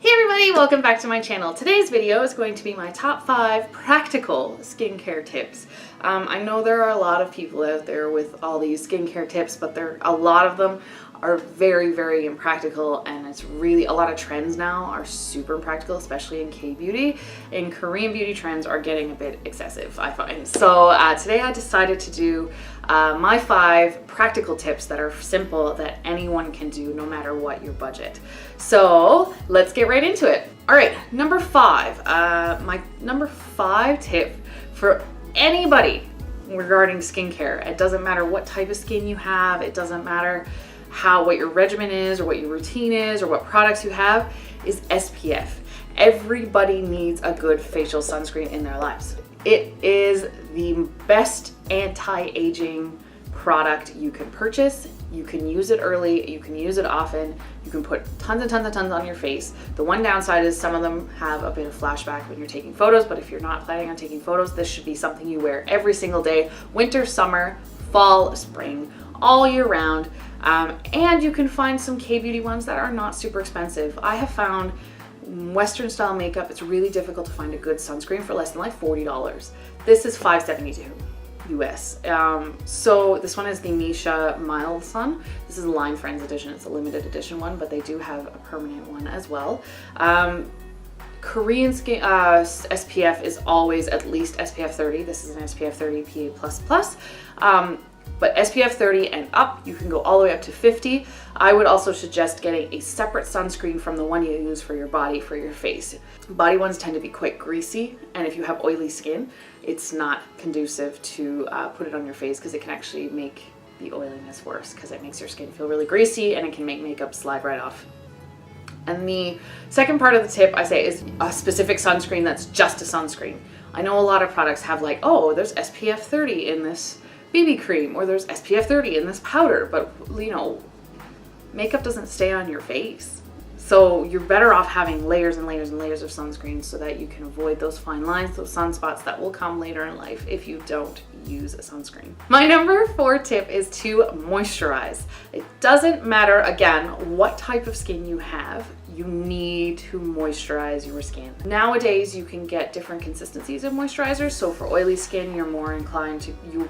Hey everybody, welcome back to my channel. Today's video is going to be my top 5 practical skincare tips. I know there are a lot of people out there with all these skincare tips, but a lot of them are very impractical, and it's really a lot of trends now are super impractical, especially in K-beauty, and Korean beauty trends are getting a bit excessive, I find. So today I decided to do my 5 practical tips that are simple that anyone can do no matter what your budget. So let's get right into it. All right, number 5. My number 5 tip for anybody regarding skincare. It doesn't matter what type of skin you have. It doesn't matter what your regimen is or what your routine is or what products you have, is SPF. Everybody needs a good facial sunscreen in their lives. It is the best anti-aging product you can purchase. You can use it early, you can use it often, you can put tons on your face. The one downside is some of them have a bit of flashback when you're taking photos, but if you're not planning on taking photos, this should be something you wear every single day, winter, summer, fall, spring, all year round. And you can find some K-beauty ones that are not super expensive. I have found Western style makeup, it's really difficult to find a good sunscreen for less than like $40. This is $5.72 US. So this one is the Misha Mild Sun. This is a Line Friends edition. It's a limited edition one, but they do have a permanent one as well. Korean skin SPF is always at least SPF 30. This is an SPF 30 PA++. But SPF 30 and up, you can go all the way up to 50. I would also suggest getting a separate sunscreen from the one you use for your body, for your face. Body ones tend to be quite greasy, and if you have oily skin, it's not conducive to put it on your face, because it can actually make the oiliness worse, because it makes your skin feel really greasy and it can make makeup slide right off. And the second part of the tip I say is a specific sunscreen that's just a sunscreen. I know a lot of products have like, oh, there's SPF 30 in this BB cream, or there's SPF 30 in this powder, but you know, makeup doesn't stay on your face. So you're better off having layers and layers and layers of sunscreen so that you can avoid those fine lines, those sunspots that will come later in life if you don't use a sunscreen. My number 4 tip is to moisturize. It doesn't matter, again, what type of skin you have, you need to moisturize your skin. Nowadays, you can get different consistencies of moisturizers. So for oily skin, you'll be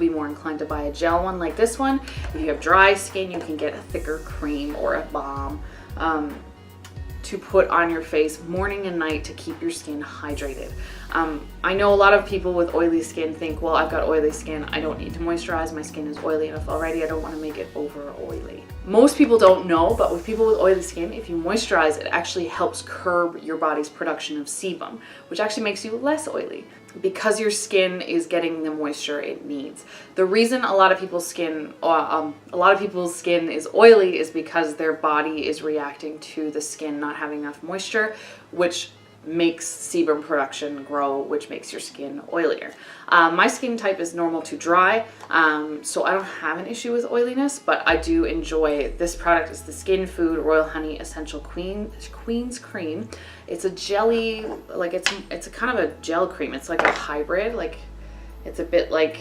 more inclined to buy a gel one like this one. If you have dry skin, you can get a thicker cream or a balm to put on your face morning and night to keep your skin hydrated. I know a lot of people with oily skin think, well, I've got oily skin, I don't need to moisturize, my skin is oily enough already, I don't want to make it over oily. Most people don't know, but with people with oily skin, if you moisturize, it actually helps curb your body's production of sebum, which actually makes you less oily, because your skin is getting the moisture it needs. The reason a lot of people's skin is oily is because their body is reacting to the skin not having enough moisture, which makes sebum production grow, which makes your skin oilier. My skin type is normal to dry, so I don't have an issue with oiliness, but I do enjoy this product. Is the Skin Food Royal Honey Essential Queen's Cream. It's a jelly, like it's a kind of a gel cream. It's like a hybrid, like it's a bit like,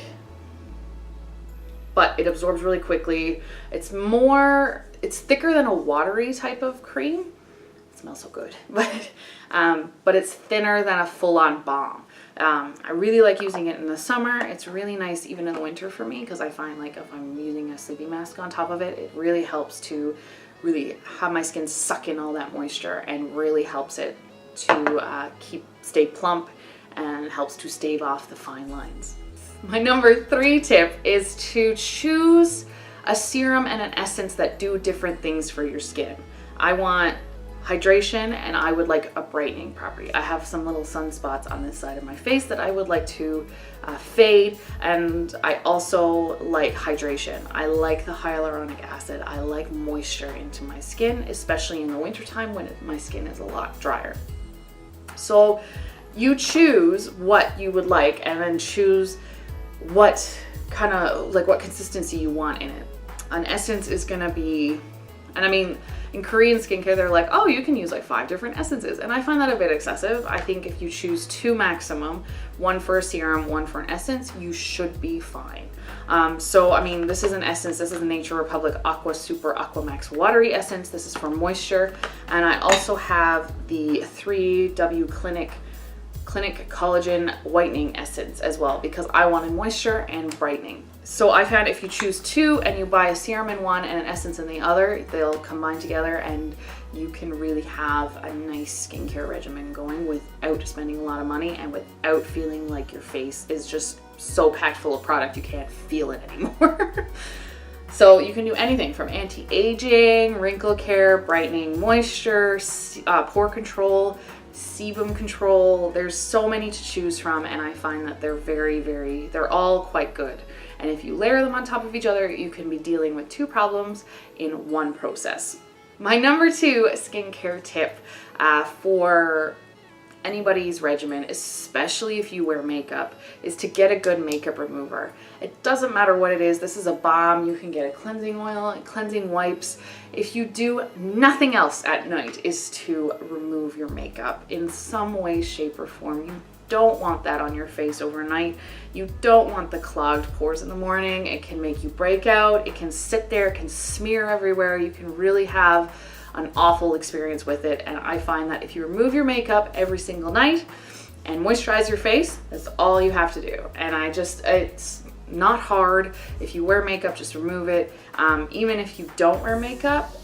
but it absorbs really quickly. It's thicker than a watery type of cream. Smells so good, but it's thinner than a full-on balm. I really like using it in the summer. It's really nice even in the winter for me, because I find like if I'm using a sleeping mask on top of it, it really helps to really have my skin suck in all that moisture, and really helps it to stay plump, and helps to stave off the fine lines. My number 3 tip is to choose a serum and an essence that do different things for your skin. I want hydration, and I would like a brightening property. I have some little sunspots on this side of my face that I would like to fade, and I also like hydration. I like the hyaluronic acid. I like moisture into my skin, especially in the wintertime when my skin is a lot drier. So you choose what you would like, and then choose what consistency you want in it. An essence is gonna be And I mean, in Korean skincare, they're like, oh, you can use like 5 different essences. And I find that a bit excessive. I think if you choose 2 maximum, 1 for a serum, 1 for an essence, you should be fine. So, I mean, this is an essence. This is a Nature Republic Aqua Super Aqua Max Watery Essence. This is for moisture. And I also have the 3W Clinic Collagen Whitening Essence as well, because I wanted moisture and brightening. So I found if you choose 2 and you buy a serum in one and an essence in the other, they'll combine together and you can really have a nice skincare regimen going without spending a lot of money and without feeling like your face is just so packed full of product you can't feel it anymore. So you can do anything from anti-aging, wrinkle care, brightening, moisture, pore control, sebum control. There's so many to choose from, and I find that they're they're all quite good. And if you layer them on top of each other, you can be dealing with 2 problems in one process. My number 2 skincare tip for anybody's regimen, especially if you wear makeup, is to get a good makeup remover. It doesn't matter what it is. This is a balm. You can get a cleansing oil and cleansing wipes. If you do nothing else at night, is to remove your makeup in some way, shape, or form. You don't want that on your face overnight. You don't want the clogged pores in the morning. It can make you break out. It can sit there, it can smear everywhere. You can really have an awful experience with it. And I find that if you remove your makeup every single night and moisturize your face, that's all you have to do. And it's not hard. If you wear makeup, just remove it. Even if you don't wear makeup,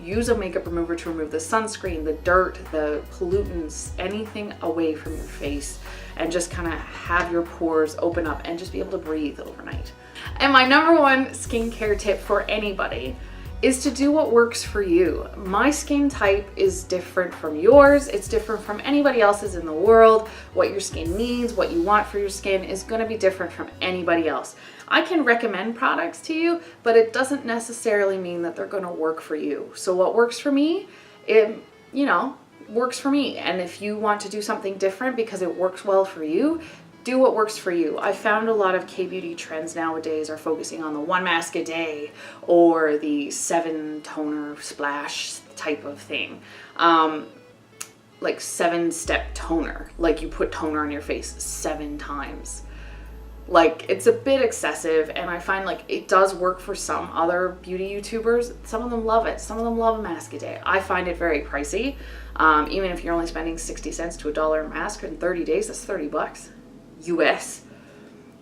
use a makeup remover to remove the sunscreen, the dirt, the pollutants, anything away from your face, and just kind of have your pores open up and just be able to breathe overnight. And my number 1 skincare tip for anybody is to do what works for you. My skin type is different from yours. It's different from anybody else's in the world. What your skin needs, what you want for your skin is going to be different from anybody else. I can recommend products to you, but it doesn't necessarily mean that they're going to work for you. So what works for me, it, works for me. And if you want to do something different because it works well for you, do what works for you. I found a lot of K-beauty trends nowadays are focusing on the 1 mask a day or the 7 toner splash type of thing. Like 7-step toner, like you put toner on your face 7 times. Like, it's a bit excessive, and I find like it does work for some other beauty YouTubers. Some of them love it. Some of them love a mask a day. I find it very pricey. Even if you're only spending 60 cents to $1 a mask in 30 days, that's $30 US,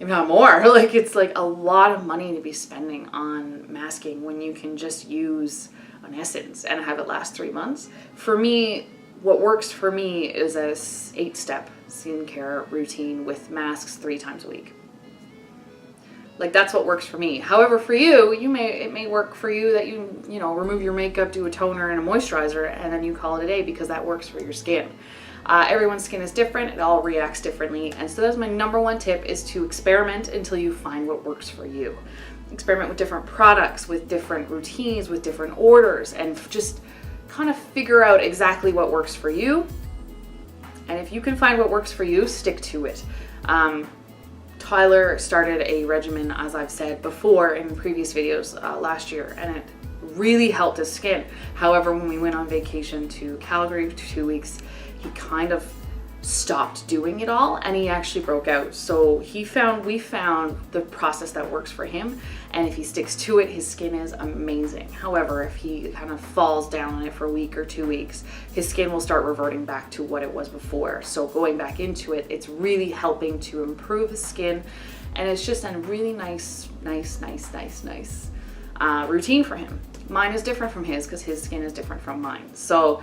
if not more. Like, it's like a lot of money to be spending on masking when you can just use an essence and have it last 3 months. For me, what works for me is a 8-step skincare routine with masks 3 times a week. Like, that's what works for me. However, for you, it may work for you that you remove your makeup, do a toner and a moisturizer, and then you call it a day because that works for your skin. Everyone's skin is different. It all reacts differently. And so that's my number 1 tip, is to experiment until you find what works for you. Experiment with different products, with different routines, with different orders, and just kind of figure out exactly what works for you. And if you can find what works for you, stick to it. Tyler started a regimen, as I've said before in previous videos, last year, and it really helped his skin. However, when we went on vacation to Calgary for 2 weeks, he kind of stopped doing it all and he actually broke out. So we found the process that works for him, and if he sticks to it, his skin is amazing. However, if he kind of falls down on it for a week or 2 weeks, his skin will start reverting back to what it was before. So going back into it, it's really helping to improve his skin, and it's just a really nice routine for him. Mine is different from his because his skin is different from mine. So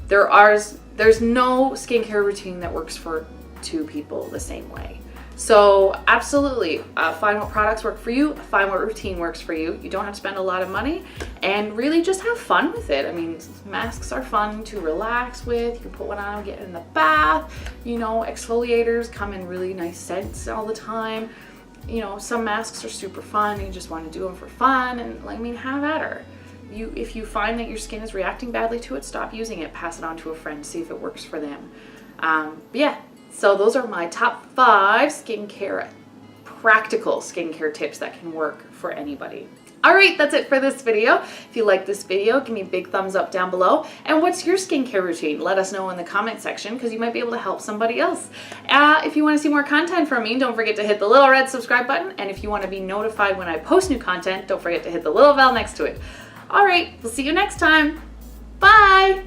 there's no skincare routine that works for 2 people the same way. So absolutely, find what products work for you, find what routine works for you. You don't have to spend a lot of money, and really just have fun with it. I mean, masks are fun to relax with. You can put one on, get in the bath. Exfoliators come in really nice scents all the time. Some masks are super fun. You just want to do them for fun, and have at her. If you find that your skin is reacting badly to it, stop using it. Pass it on to a friend, see if it works for them. So those are my top 5 skincare practical skincare tips that can work for anybody. All right, that's it for this video. If you like this video, give me a big thumbs up down below. And what's your skincare routine? Let us know in the comment section because you might be able to help somebody else. If you want to see more content from me, don't forget to hit the little red subscribe button. And if you want to be notified when I post new content, don't forget to hit the little bell next to it. All right, we'll see you next time. Bye.